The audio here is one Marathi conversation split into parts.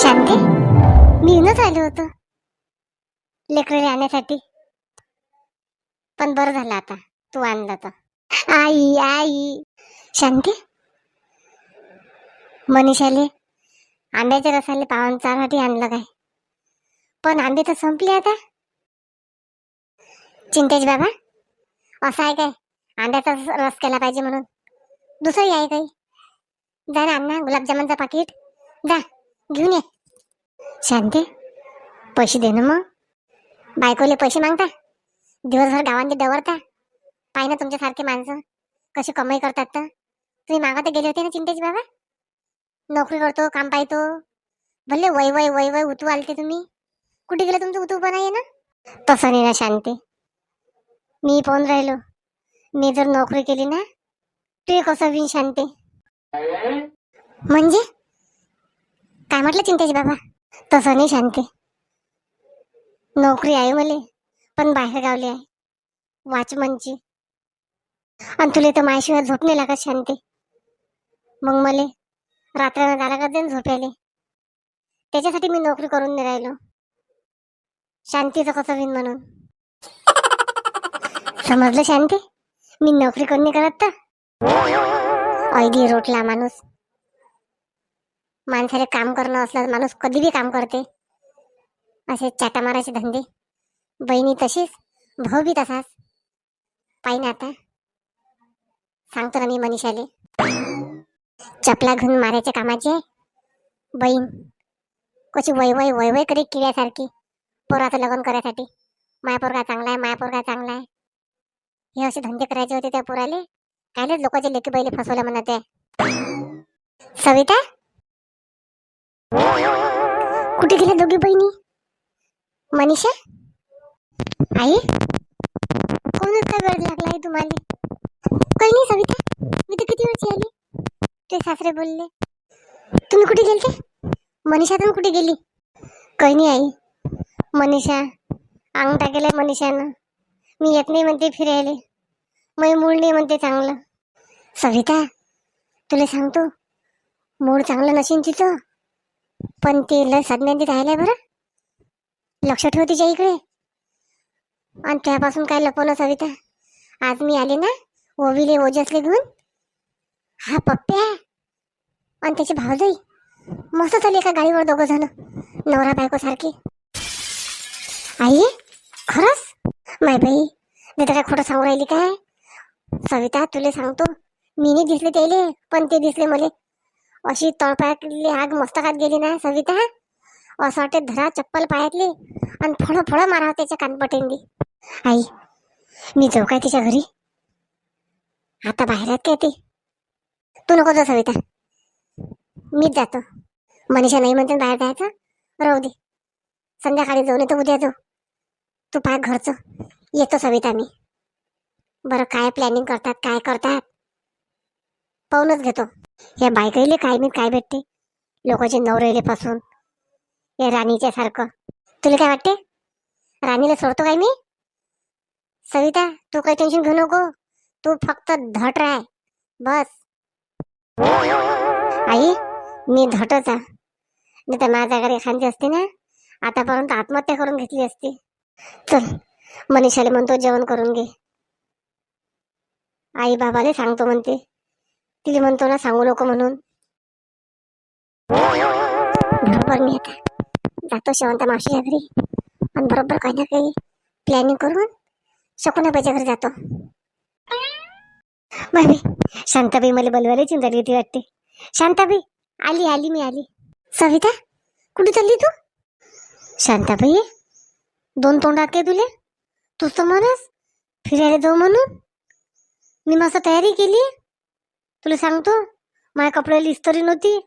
शांती, मी येऊनच आलो होतो लेकरं आणण्यासाठी, पण बरं झालं आता तू आणलं तर. आई आई शांती, मनीषाले आंब्याच्या रसाले पाहुणचारासाठी आणलं काय? पण आंबे तर संपले आता. चिंतेश बाबा, असं आहे काय आंब्याचा रस केला पाहिजे म्हणून? दुसरंही आहे काही? जा ना अण्णा, गुलाबजामुनचं पाकिट जा घेऊन ये. शांती, पैसे दे ना मग. बायकोले पैसे मागता, दिवसभर गावांनी डवरता. पाय ना तुमच्यासारखे माणसं कशी कमाई करतात. तर तुम्ही मागत गेले होते ना चिंतेश बाबा. नोकरी करतो, काम पाहतो, भले वय वय वय वय उतू आलते तुम्ही. कुठे गेलं तुमचं उतू पण आहे ना? तसं नाही ना शांती, मी पण राहिलो. मी जर नोकरी केली ना, ते कसं विन शांती? म्हणजे काय म्हटलं चिंतेश बाबा? तसं नाही शांती, नोकरी आहे मले, पण बाहेर गावली आहे, वॉचमनची. आणि तुला तर माझ्याशिवाय झोप नाही लागत शांती. मग मले रात्र झाला का देन झोपायले, त्याच्यासाठी मी नोकरी करून नाही राहिलो. शांतीचं कसं विन म्हणून समजलं शांती? मी नोकरी कोण नाही करत तर ऐदी रोटला माणूस. माणसाला काम करणं असलं माणूस कधी बी काम करते. असे चाटा मारायचे धंदे, बहिणी तशीच, भाऊ बी तसाच. पाहिजे आता, सांगतो ना मी मनीषाले, चपला घेऊन मारायच्या कामाचे. बहीण कशी वय वय वय वय करे किड्यासारखी पोराचं लग्न करायसाठी. माया पोरगा चांगला आहे, माया पोरगा चांगला आहे. हे असे धंदे करायचे होते त्या पोराले. कायलेच लोकांचे लेकी बैले फसवलं म्हणत आहे. सविता, कुठे गेल्या दोघी बहिणी? मनीषा, आई, कोणच काय वेळ लागला आहे तुम्हाला? काही नाही सविता, मी तर किती वेळची आली. ते सासरे बोलले तुम्ही कुठे गेलते? मनीषा तर कुठे गेली? काही नाही आई, मनीषा अंग टाकेलंय मनीषानं. मी येत नाही म्हणते फिरायला, मै मूळ नाही म्हणते चांगलं. सविता, तुला सांगतो, मूळ चांगलं नशीन तिचं, पण ते लय सज्ञांनी राहिलंय बरं. लक्ष ठेव तिच्या इकडे. आणि त्यापासून काय लपवलं सविता? आज मी आले ना ओवीले ओजसले घेऊन, हा पप्प्या आणि त्याचे भावजाई मस्त चालले एका गाडीवर दोघं जण, नवरा बायको सारखी. आई, खरंच? माय बाई, मी तर काय खोटं सांगू राहिली काय? सविता, तुला सांगतो, मी नाही दिसले त्याले, पण ते दिसले मले. अशी तळपायातली आग मस्तकात गेली ना सविता, असं वाटते धरा चप्पल पायातली आणि फळं फळं मारावं त्याच्या कानपटेंनी. आई, मी जाऊ काय तिच्या घरी? आता बाहेर आहेत काय ते? तू नको जाऊ सविता, मीच जातो. मनीषा नाही म्हणते बाहेर जायचं, राहू दे, संध्याकाळी जाऊ नाही तर उद्या जाऊ. तू पाय घरचं, येतो सविता मी. बरं काय प्लॅनिंग करतात, काय करतात पाहूनच घेतो. या बायकाईले काय मी काय भेटते, लोकांचे नवरेले पासून या राणीच्या सारखं. तुला काय वाटते राणीला सोडतो काय मी? सविता, तू काही टेन्शन घेऊ नको, तू फक्त धट राह बस. आई, मी धटच आहे, नाही तर माझ्या घरी एखादी असते ना आतापर्यंत आत्महत्या करून घेतली असती. चल, मनीषाला म्हणतो जेवण करून घे. आई बाबाले सांगतो म्हणते, तिला म्हणतो ना सांगू नको म्हणून. बरोबर मी आता जातो शेवंता मावशीच्या घरी, आणि बरोबर काही ना काही प्लॅनिंग करून शकुनाबाईच्या घरी जातो. बाई, शांताबाई मला बोलवायला चिंता येते वाटते. शांताबाई, आली आली मी आली. सविता, कुठे चालली तू? शांताबाई, दोन तोंडात काय तुले? तूच तर म्हणस फिरायला जाऊ म्हणून. मी मस्त तयारी केली, तुला सांगतो. माझ्या कपड्याला इस्त्री नव्हती,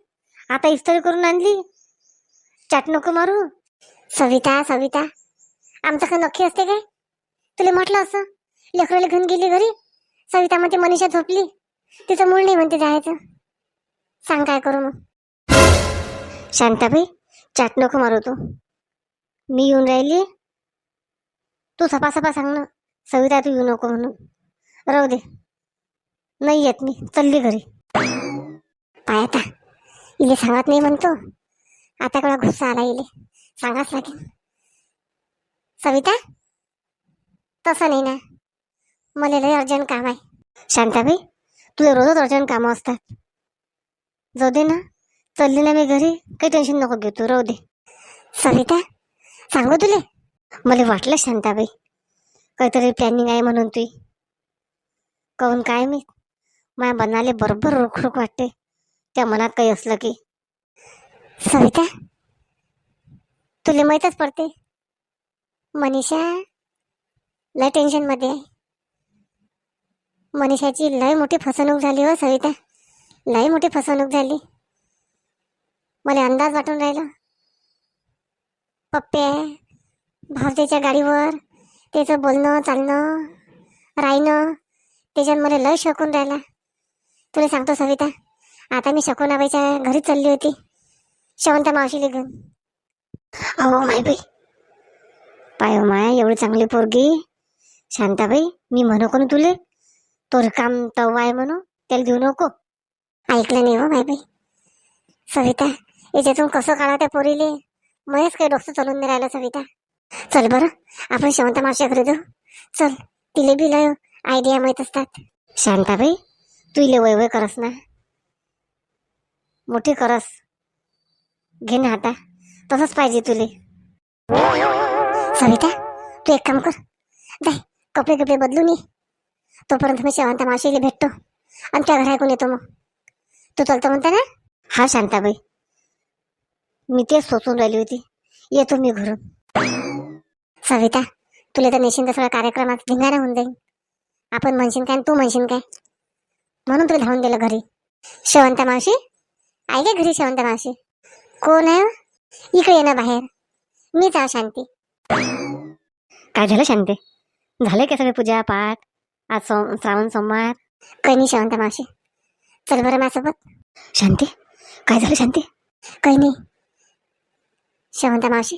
आता इस्त्री करून आणली. चाट नको मारू. सविता सविता, आमचं काय नक्की असते काय? तुला म्हटलं असं लेकराला घेऊन गेली घरी, सविता म्हणते मनीषा झोपली, तिचं मूळ नाही म्हणते जायचं. सांग काय करू मग? शांताबाई, चाट नको मारू तू, मी येऊन राहिली. तू सपा सांग ना सविता, तू येऊ नको म्हणून. राहू दे, नाही येत मी, चालली घरी. पाय आता इले सांगत नाही म्हणतो, आता केवढा गुस्सा आला येईल, सांगाच लागेल. सविता, तसं नाही ना, मला लय अर्जंट काम आहे. शांताबाई, तुला रोजच अर्जंट कामं असतात. जाऊ दे ना, चालली ना मी घरी, काही टेन्शन नको घेऊ तू, राहू दे. सविता, सांगू तुले, मला वाटलं शांताबाई काहीतरी प्लॅनिंग आहे म्हणून तुई. कहून काय मी माझ्या मनाले बरोबर रोखरोख वाटते त्या मनात काही असलं की. सविता, तुला माहीतच पडते मनीषा लय टेन्शन मध्ये आहे. मनीषाची लय मोठी फसवणूक झाली हो सविता, लय मोठी फसवणूक झाली. मला अंदाज वाटून राहिला. पप्प्या भावतेच्या गाडीवर त्याचं बोलणं चालणं राहणं, त्याच्यात मला लय शकून राहिला. तुला सांगतो सविता, आता मी शकुनाबाईच्या घरी चालली होती शेवंता मावशीला घेऊन. अहो माय बाई, पाय माय एवढी चांगली पोरगी शांताबाई, मी म्हणू कोण तुले तो काम तव आहे म्हणून त्याला घेऊ नको. ऐकलं नाही हो माय बाई. सविता, याच्यातून कसं काढा त्या पोरीले, मलाच काही डोकं चालून नाही राहिलं. सविता चल बरं, आपण शेवंता मावशी घरी जाऊ. चल, तिले बी लय आयडिया माहीत असतात. शांताबाई, तू इले वय वय करस ना, मोठी करस, घे ना आता, तसंच पाहिजे तुले. सविता, तू एक काम कर, जाय कपडे कपडे बदलून ये, तोपर्यंत मी शेवंता मावशीला भेटतो आणि त्या घरा ऐकून येतो. मग तू चलतो म्हणता ना? हा शांताबाई, मी तेच सोचून राहिली होती, येतो मी घरून. सविता, तुला तर निश्चिंत सगळ्या कार्यक्रमात धिंगाणा होऊन जाईल. आपण म्हणशील काय तू म्हणशील काय, म्हणून तुला धावून दिलं घरी. शेवंता मावशी आहे का घरी? शेवंता मावशी कोण आहे? इकडे ये ना बाहेर, मीच आहो शांती. काय झालं शांती, झाले का सगळे पूजा पाठ? आज श्रावण सोमवार. काही नाही शेवंता मावशी, चल बरं माझ्यासोबत. शांती, काय झालं शांती? काही नाही शेवंता मावशी,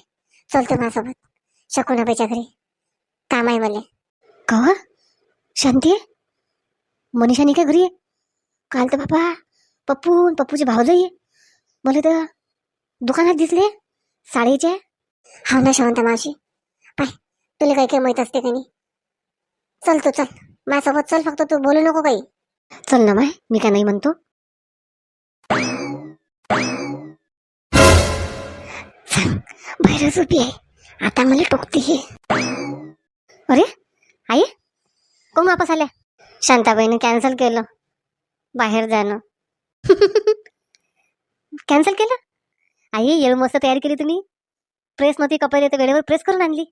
चलतो माझ्यासोबत शकुनाबाईच्या घरी, काम आहे मला. का शांती, मनीषा नाही का घरी? काल तर बाबा पप्पूचे भावजई मला तर दुकानात दिसले साडीचे. हा ना शेवंता मावशी, पाय तुला काही काही माहीत असते का नाही. चल तू, चल माझ्यासोबत चल, फक्त तू बोलू नको काही. चल ना माय, मी काय नाही म्हणतो. बाहेर झोपी आहे, आता मला टोकते हे. अरे आई, कोण वापस आल्या? शांताबाईने कॅन्सल केलं बाहेर जाणं. कॅन्सल केलं? आई एवढी मस्त तयारी केली तुम्ही, प्रेस नव्हती कपडे तर वेळेवर प्रेस करून आणली,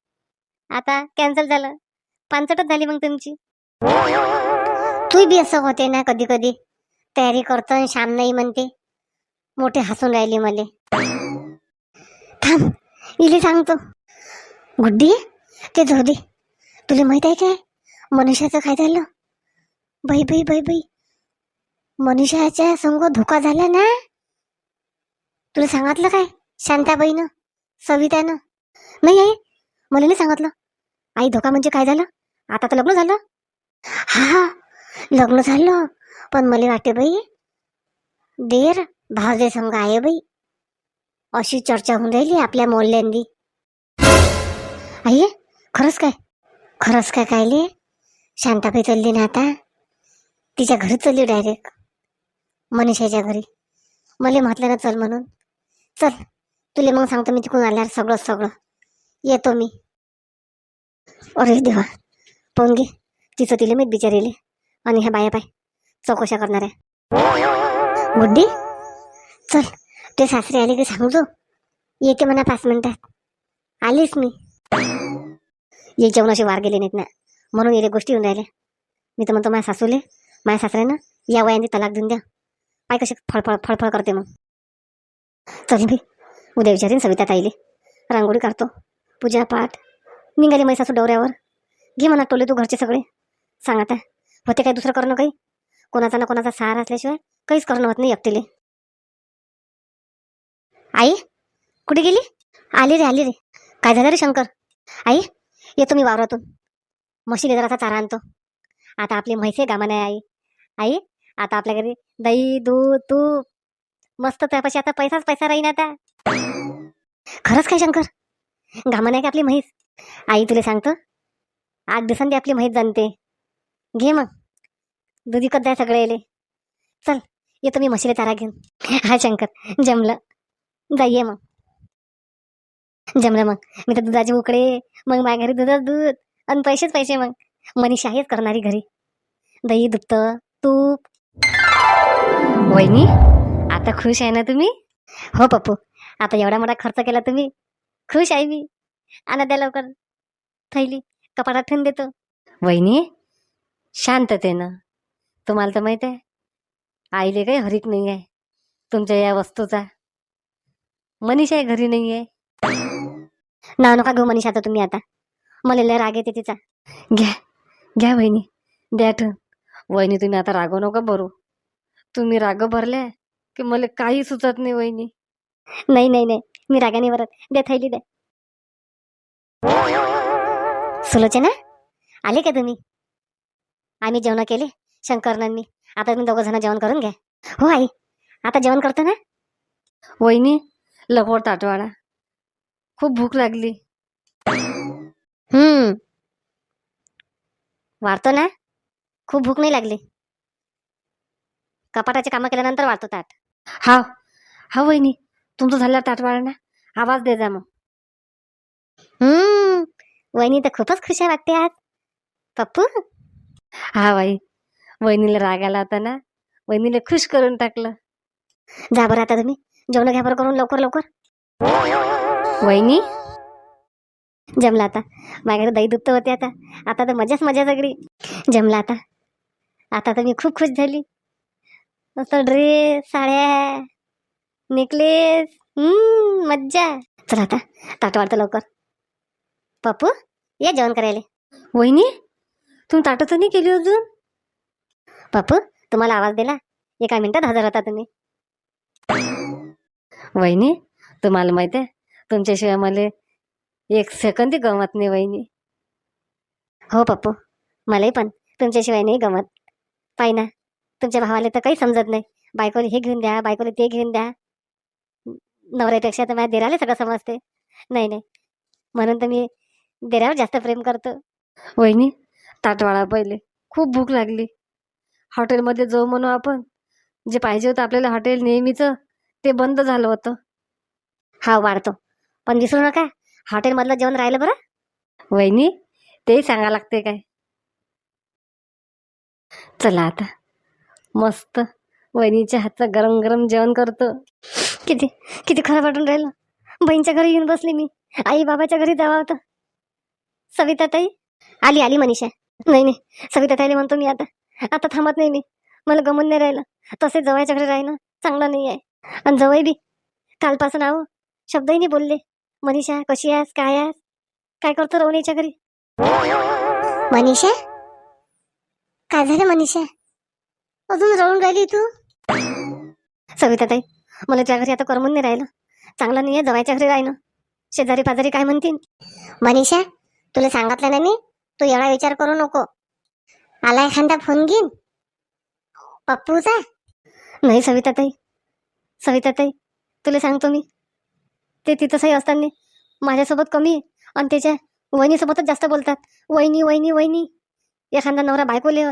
आता कॅन्सल झालं. पानसटच झाली मग तुमची. तू बी असं होते ना कधी कधी, तयारी करतो आणि शाम नाही म्हणते. मोठे हसून राहिली मले. थांब इले सांगतो. गुड्डी, ते जाऊ दे, तुला माहित आहे काय मनीषाचं काय झालं? बाई बाई बाई बाई, मनीषाच्या संग धोका झाला ना. तुला सांगितलं काय शांताबाईनं, सवितानं? नाही आई, मला नाही सांगितलं. आई धोका म्हणजे काय झालं? आता तर लग्न झालं. हा लग्न झालं, पण मला वाटते बाई देर भावजे संग आहे बाई, अशी चर्चा होऊन राहिली आपल्या मोहल्ल्यांनी. आई खरंच काय? खरंच काय? कायले शांताबाई चालली ना आता, तिच्या घरी चालली डायरेक्ट, मनीषाच्या घरी. मला म्हटलं ना चल म्हणून. चल तुला मग सांगतो मी तिकडून आल्यावर सगळं येतो मी. अरे देवा, पाहून घे तिचं तिले मी बिचारीले, आणि ह्या बाया पाय चौकशा करणार आहे. गुड्डी चल, ते सासरे आले की सांगतो, येते म्हणा 5 मिनिटात. आलीच मी. ये जेवणाशी वार गेले नाहीत ना, म्हणून येले गोष्टी येऊन राहिल्या. मी तर म्हणतो माझ्या सासूले, माझ्या सासऱ्यानं या वयाने तलाक देऊन द्या. पाय कशी फळफळ करते मग. चल मी उद्या विचारेन सविता ताईले, रांगोळी काढतो, पूजा पाठ निघाली माझी सासू डवऱ्यावर. घे म्हणा टोले तू घरचे सगळे. सांग आता, होते काय दुसरं करणं काही? कोणाचा ना कोणाचा सहारा असल्याशिवाय काहीच करणं होत नाही एकटीले. आई कुठे गेली? आली रे. काय झालं रे शंकर? आई येतो मी वावरातून, म्हशीले जरासा चारा आणतो. आता आपली म्हैसे गामाने आई. आई आता आपल्या घरी दही दूध तूप मस्त, त्यापाशी आता पैसाच पैसा राहीन आता. खरंच काय शंकर? घामा नाही का आपली म्हैस? आई तुला सांगतो, 8 दिवसांनी आपली म्हैस जाणते. घे मग, दूध विकत जाय सगळे येले. चल येतो मी म्हशीला चारा घेऊन. हा शंकर, जमलं. जाईये मग. जमलं मग. मी तर दुधाचे उकडे, मग माझ्या घरी दुधाच दूध आणि पैसेच पैसे. मग मनीषा आहेच करणारी घरी. दही दुधत तूप. वहिनी, आता खुश आहे ना तुम्ही? हो पप्पू, आता एवढा मोठा खर्च केला तुम्ही, खुश आहे मी. आणा द्या लवकर थैली, कपाटात ठेवून देतो. वहिनी, शांततेनं. तुम्हाला तर माहित आहे, आईले काही हरीक नाही आहे तुमच्या या वस्तूचा. मनीषा आहे घरी नाही आहे. नाव नका घेऊ मनीषाचा तुम्ही आता. मला लय राग येते तिचा. घ्या घ्या वहिनी, द्या ठेवून. वहिनी तुम्ही आता रागव नका बरू. तुम्ही राग भरल्या की मला काही सुचत नाही वहिनी. नाही नाही नाही, मी रागाने भरत. द्या थैली द्या. सुलोचना, आले का तुम्ही? आम्ही जेवण केले शंकरनांनी. आता तुम्ही दोघं जण जेवण करून घ्या. हो आई, आता जेवण करतो ना. वहिनी, लवकर ताटवाडा, खूप भूक लागली. वाढतो ना, खूप भूक नाही लागली. कपाटाचे कामं केल्यानंतर वाढतो ताट. हा हा वहिनी, तुमचं झाल्यावर ताट वाढ ना, आवाज दे जा मग. वहिनी तर खूपच खुश आहे वाटते आज. पप्पू, हा बाई, वहिनीला राग आला होता ना, वहिनीला खुश करून टाकलं. जा बरं आता तुम्ही जेवण घ्या बरं करून लवकर लवकर. वहिनी, जमला आता. माझ्याकडे दही दूध तर होते. आता आता तर मजाच मजा सगळी. जमला आता. आता तर मी खूप खुश झाली. मस्त ड्रेस, साड्या, नेकलेस, मज्जा. चला आता ताट वाढतं लवकर. पप्पू, ये जेवण करायला. वहिनी, तुम्ही ताटं तर नाही केली अजून. पप्पू, तुम्हाला आवाज दिला, 1 मिनिटात हजर होता तुम्ही. वहिनी, तुम्हाला माहित आहे, तुमच्याशिवाय मला 1 सेकंदही गमत नाही वहिनी. हो पप्पू, मलाही पण तुमच्याशिवाय नाही गमत. पाय ना, तुमच्या भावाला तर काही समजत नाही. बायकोला हे घेऊन द्या, बायकोला ते घेऊन द्या. नवऱ्यापेक्षा तर माझ्या दिराला सगळं समजते. नाही नाही, म्हणून तर मी दिरावर जास्त प्रेम करतो. वहिनी, ताटवाळा पहिले, खूप भूक लागली. हॉटेलमध्ये जाऊ म्हणू आपण. जे पाहिजे होतं आपल्याला हॉटेल नेहमीचं, ते बंद झालं होतं. हा वाढतो, पण विसरू नका हॉटेलमधलं जेवण राहिलं बरं. वहिनी, तेही सांगा लागते काय. चला आता मस्त वहिनीच्या हातचं गरम गरम जेवण करतो. किती किती खराब वाटून राहिलं. बहीणच्या घरी येऊन बसली मी. आई बाबाच्या घरी जावं होतं. सविता ताई आली. आली मनीषा. नाही नाही, सविता ताईला म्हणतो मी आता. आता थांबत नाही मी. मला गमून नाही राहिलं. तसे जवायच्या घरी राहिलं चांगलं नाही आहे. आणि जवळ बी कालपासून आहो शब्दही नाही बोलले. मनीषा कशी आहेस, काय आहेस, काय करतो रवणीच्या घरी. मनीषा, काय झालं मनीषा, अजून रडून राहिली तू. सविता ताई, मला त्या घरी आता करमून नाही राहिलं. चांगलं नाही आहे जवायच्या घरी राहिलं. शेजारी पाजारी काय म्हणतील. मनीषा, तुला सांगितलं ना मी, तू एवढा विचार करू नको. आला एखादा फोन घेईन पप्पूचा. नाही सविता ताई, सविता ताई, तुला सांगतो मी, ते तिथंही असताना माझ्यासोबत कमी आणि त्याच्या वहिनीसोबतच जास्त बोलतात. वहिनी वहिनी वहिनी. एखादा नवरा बायकोले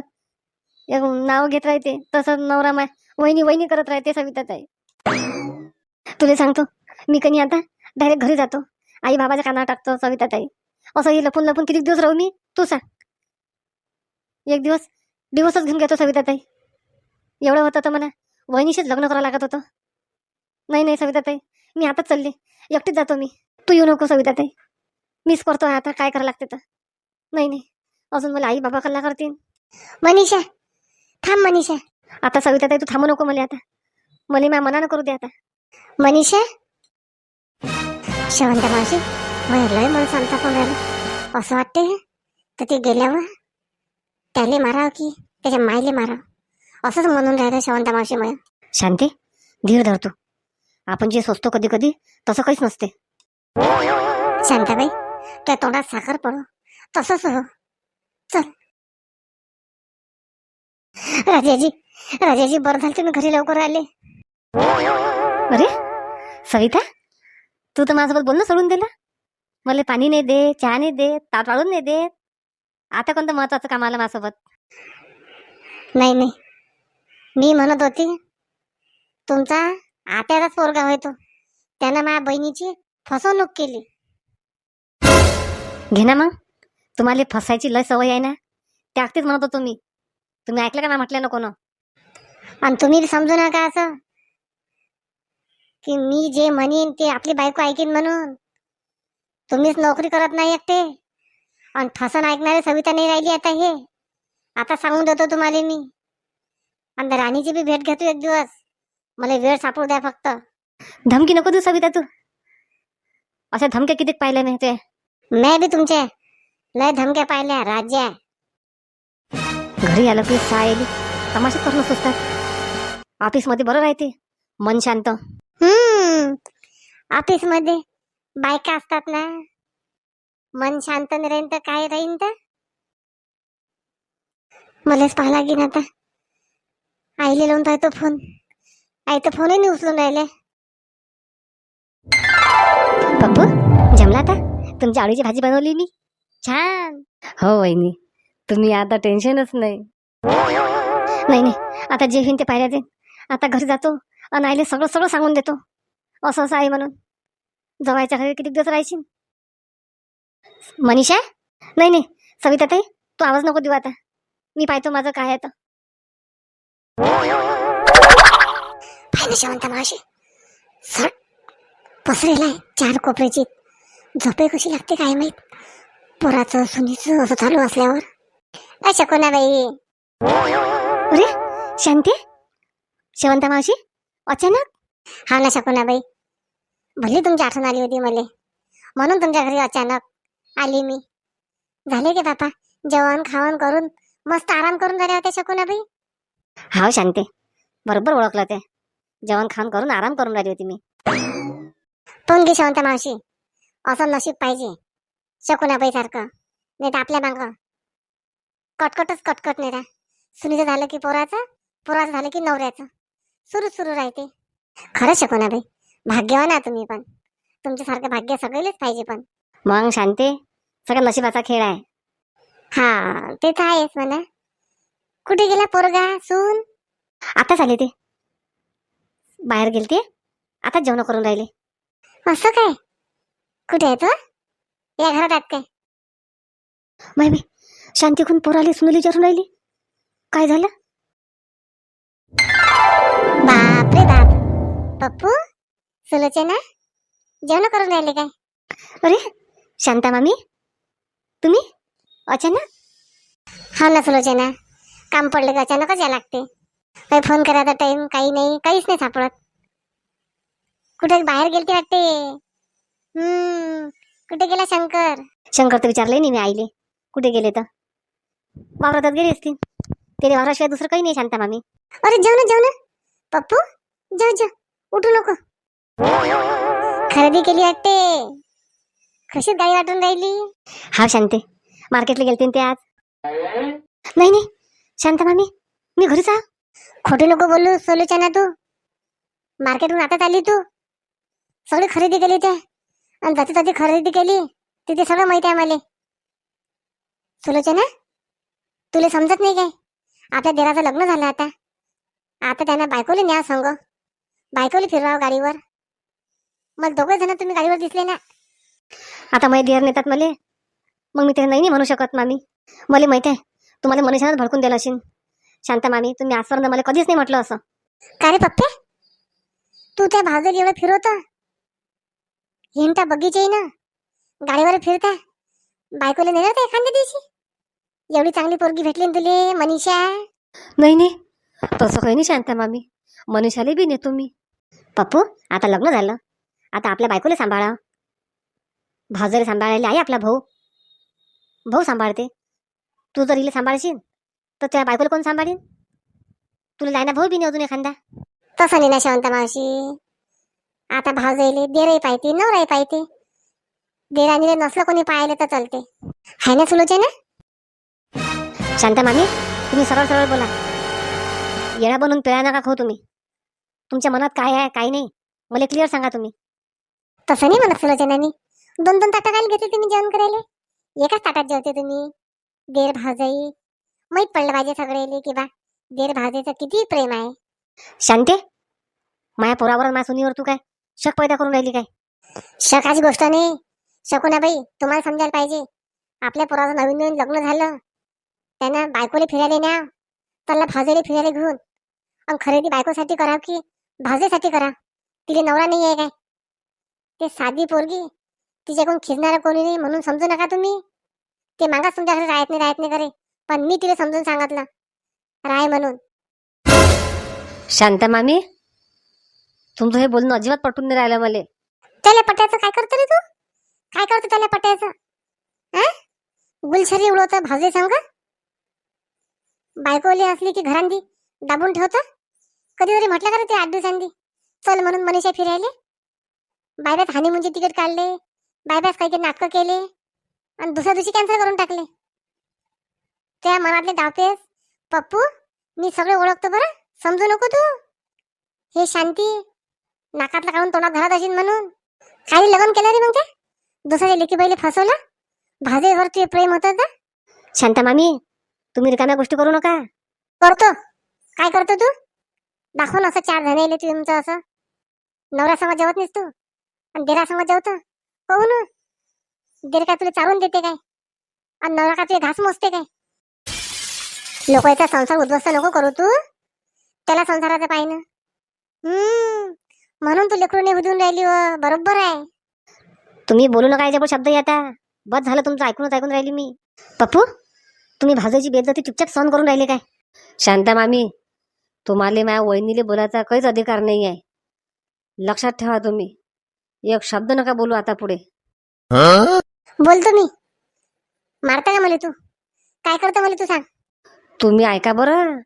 नाव घेत राहते, तसं नवरा वहिनी वहिनी करत राहते. सविता ताई, तुला सांगतो मी कधी आता डायरेक्ट घरी जातो, आई बाबाच्या कानावर टाकतो. सविता ताई, असं ही लपून लपून किती दिवस राहू मी, तू सांग. एक दिवस दिवसच घेऊन घेतो सविता ताई. एवढं होतं तर मला वहिनीशीच लग्न करावं लागत होतं. नाही नाही सविता ताई, मी आताच चालली, एकटीच जातो मी. तू येऊ नको सविता ताई, मिस करतो आता, काय करावं लागते तर. नाही नाही, अजून मला आई बाबा कल्ला करतील. मनीषा थांब. मनीषा, आता सविता ताई तू थांबू नको मला आता. मला माझ्या मनानं करू दे आता. मनीषा, शेवंता मावशी, लय मन सांगता पण राहिलं. असं वाटते तर ते गेल्यावर त्याले मारावं की त्याच्या मायले मारावं, असंच म्हणून राहिलं शेवंता मावशी. मला शांती, धीर धरतो. आपण जे सोचतो कधी कधी तसं काहीच नसते. शांताबाई, त्या तोंडात साखर पडो, तसंच हो. चल राजाजी, राजाजी, बरं झालं तुम्ही घरी लवकर आले. अरे सविता, तू तर माझ्यासोबत बोलणं सोडून दिलं. मला पाणी नाही दे, चहा नाही दे, ताट वाढून नाही दे. आता कोणतं महत्वाचं काम आलं माझ्यासोबत? नाही नाही, मी म्हणत होती तुमचा आत्याचाच पोरगा होय तो. त्यानं माझ्या बहिणीची फसवणूक केली. घे ना मग, तुम्हाला फसायची लय सवय आहे ना. त्यागतीच म्हणत होतो मी. तुम्ही ऐकलं का मी म्हटलं नको ना. आणि तुम्ही समजू नका असं की मी जे म्हणेन ते आपली बायको ऐकीन म्हणून. तुम्हीच नोकरी करत नाही एकटे आणि फसन ऐकणारी सविता नाही राहिली आता. हे आता सांगून देतो तुम्हाला मी. आणि राणीची बी भेट घेतो एक दिवस. मला वेळ सापडू द्या फक्त. धमकी नको देऊ सविता तू. अशा धमक्या किती पाहिल्या मी ते. मी बी तुमच्या लय धमक्या पाहिल्या राज्या. घरी आलं की सायली तमाशा करणं सुचतात. ऑफिसमध्ये बरं राहते, मन शांत. ऑफिस मध्ये बायका असतात ना, मन शांत नाही राहीन तर काय राहीन तर. मलाच पाहा लागेन आता. आईले लावून पाहतो फोन. आई तर फोनही नाही उचलून राहिले. पप्पू जमला आता. तुमची आवडीची भाजी बनवली मी छान. हो वहिनी, तुम्ही आता टेन्शनच नाही. नाही नाही, आता जे होईन ते पाहिल्या ते. आता घरी जातो आणि आईले सगळं सगळं सांगून देतो. असं असं आहे म्हणून. जवायच्या घरी किती दिवस राहायची. मनीषा, नाही नाही सविता ताई, तू आवाज नको देऊ आता. मी पाहतो माझं काय आहे तर. पाहिलं शेवंता मावशी सट पसरेलाय 4 कोपऱ्याची. झोपे कशी लागते काय माहित. पोराचं सुनीचं असं चालू असल्यावर. अशा कोणाबाई. अरे शांती, शेवंता मावशी अचानक. हा ना शकुनाबाई, भली तुमची आठवण आली होती मला म्हणून तुमच्या घरी अचानक आली मी. झाले की बापा जेवण खावण करून मस्त आराम करून झाले होते शकुनाबाई. हा शांती, बरोबर ओळखलं ते. जेवण खाऊन करून आराम करून राहिली होती मी. पण घे शेवंता मावशी, असं नशीब पाहिजे शकुनाबाई सारखं. नाही तर आपल्या मागं कटकटच कटकट नाही रा. सुनीचं झालं की पोराचं, पोराचं झालं की नवऱ्याचं, सुरू राहते. खरंच शकुनाबाई, भाग्यवान आहे तुम्ही. पण तुमच्यासारखं भाग्य सगळेच पाहिजे. पण मग शांती, सगळं नशिबाचा खेळ आहे. हा ते तर आहेच म्हणा. कुठे गेला पोरगा सून? आता झाले ते बाहेर गेलते, आता जेवण करून राहिले. असं काय? कुठे आहे तो? या घरात आहेत काय? माय मी शांती खून पोराली सुनील विचारून राहिली. काय झालं? बाप रे बाप. पप्पू सुलोचना जेवण करून राहिले काय? अरे शांता मामी, तुम्ही अचानक? हा ना सुलोचना, काम पडले का अचानकच या लागते. काही फोन करायचा टाइम काही नाही, काहीच नाही सापडत. कुठे बाहेर गेलते वाटते. कुठे गेला शंकर? शंकर तर विचारलंय नाही मी आईले कुठे गेले तर. वावरात गेली असती. त्याने वावराशिवाय दुसरं काही नाही शांता मामी. अरे जेवण पप्पू, जेव उठू नको. खरेदी केली वाटते. कशी गाडी वाटून राहिली? हा शांते, मार्केटला गेलते ते आज. नाही नाही शांता मामी, मी घरीच आहे. खोटे नको बोलू सोलूच्या ना तू. मार्केटहून आताच आली तू. सगळी खरेदी केली ते आणि जाती खरेदी केली तिथे सगळं माहिती आहे मला. सुलोचना, तुला समजत नाही काय? आपल्या देराचं लग्न झालं आता. आता त्यांना बायकोले न्या संग, बायकोले फिरवावं गाडीवर. मग दोघे जण तुम्ही गाडीवर दिसले ना. आता माझे देर नेतात मले, मग मी ते नाही म्हणू शकत मामी. मला माहित आहे तुम्हाला मनीषानंच भडकून दिलं असेल. शांता मामी, तुम्ही आजपर्यंत मला कधीच नाही म्हटलं असं. का रे पप्पे, तू त्या भावजली एवढं फिरवतो. हिंटा बगीचे ना गाडीवर फिरता. बायकोला नेलं होतं एखाद्या दिवशी. एवढी चांगली पोरगी भेटली ना तुले मनीषा. नाही नाही तसं काही नाही शांता मामी, मनीषाला बी नेतो मी. पप्पू आता लग्न झालं, आता आपल्या बायकोला सांभाळा. भावजरी सांभाळायला आहे आपला भाऊ. भाऊ सांभाळते. तू जर हिला सांभाळशील तर त्या बायकोला कोण सांभाळीन? तुला जायना भाऊ बी नाही अजून एखादा. तसं नाही ना शांता मावशी. आता भाव जाईले देरही पाहिजे नवराही पाहिजे. देराणीला नसलं कोणी पाहायला तर चालते. हाय ना सुलोचना? शांता मामी, तुम्ही सरळ सरळ बोला. येळा बनून पेळा नका खाऊ तुम्ही. तुमच्या मनात काय आहे काय नाही मला क्लिअर सांगा तुम्ही. तसं नाही म्हणत सुलोचनानी. 2-2 ताटं काय घेतले तुम्ही जेवण करायला? एकाच ताटात जेवते तुम्ही. देर भावजाई माहित पडलं पाहिजे सगळेले की बा देर भावजाईचं किती प्रेम आहे. शांते, माया पोरावर आणि माझ्या सुनीवर तू काय शक पैदा करून राहिली काय? शकाची गोष्ट नाही. शकुनाबाई, तुम्हाला समजायला पाहिजे. आपल्या पोराचं नवीन नवीन लग्न झालं, त्यानं बायकोले फिरायला न्या, त्याला भाजेले फिरायला घेऊन. आणि खरेदी बायकोसाठी करा की भाजेसाठी करा? तिले नवरा नाही आहे काय? ते साधी पोरगी, तिच्याकडून खिजणारा कोणी नाही म्हणून समजू नका तुम्ही. ते मागाच तुमच्याकडे राहत नाही करे, पण मी तिला समजून सांगितलं राय म्हणून. शांता मामी, तुमचं हे बोलणं अजिबात पटून नाही राहिलं मला. त्याला पट्याचं काय करतो रे तू? काय करतो त्याला पट्याचं? गुलछरी उडवतं भाजे संग. बायकोली असली की घरांदी दाबून ठेवतं. कधीतरी म्हटलं का रे ते 8 दिवसांनी चल म्हणून मनीषा फिरायले? बायब्यात हानिमूनचे तिकीट काढले, बायब्यास काही काही नाटकं केले आणि दुसऱ्या दिवशी कॅन्सल करून टाकले. त्या मनातले डावपेस पप्पू मी सगळे ओळखतो बरं, समजू नको तू. हे शांती नाकातला काढून तोंडात घरात असेल म्हणून काही लग्न केलं रे मग ते? दुसऱ्या लेकी बैले फसवलं? भाजेवर तुझे प्रेम होतं का? शांता मामी, तुम्ही रिकाम्या गोष्टी करू नका. करतो. काय करतो तू? दाखवून असं 4 जण येले तुमचं असं. नवरा समज जेवत नाहीस तू आणि देरा समज जेवतं हो ना? देर काय तुला चारून देते काय? आणि नवरा का तुझे घास मोजते काय? लोकांचा संसार उद्ध्वस्त नको करू तू. त्याला संसाराचं पाहिजे. म्हणून तू लेकरू नाही हुदून राहिली. बरोबर आहे. तुम्ही बोलू नका याच्यापुढे शब्द आता. बस झालं तुमचं, ऐकून राहिली मी. पप्पू, तुम्ही भाजाची बेइज्जती चुपचाप सहन करून राहिले काय? शांता मामी, तुम्हाला माझ्या वहिनीले बोलायचा काहीच अधिकार नाही आहे. लक्षात ठेवा तुम्ही. एक शब्द नका बोलू आता पुढे. बोलतो मी. मारता का मला तू? काय करतो मला तू सांग? तुम्ही ऐका बरं.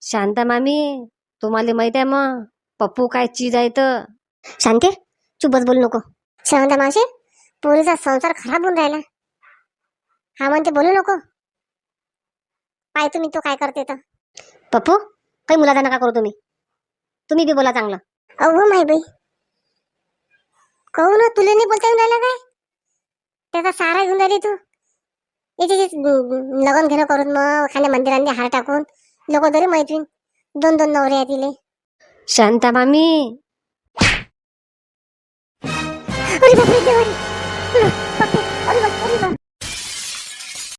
शांता मामी, तुम्हाला माहित आहे मग पप्पू काय चीज आहे तर. शांते, चुप बस, बोलू नको. शांता मावशी, पोरीचा संसार खराब होऊन राहिला. हा म्हणते बोलू नको. पाय तुम्ही तो काय करते तर. पप्पू, काही मुलाचा नका करू तुम्ही. तुम्ही बी बोला चांगलं. अहो माय बाई, कहू ना तुला नाही बोलता येऊन राहिला काय? त्याचा सारा घेऊन राहिली तू. याचे लगन घेणं करून मग एखाद्या मंदिरांनी हार टाकून लोक तरी मैत्रीण 2-2 नवरे आहेत तिले. शांता मामी, अरे बापरे देवा रे. बापरे, अरे बाप, अरे बाप.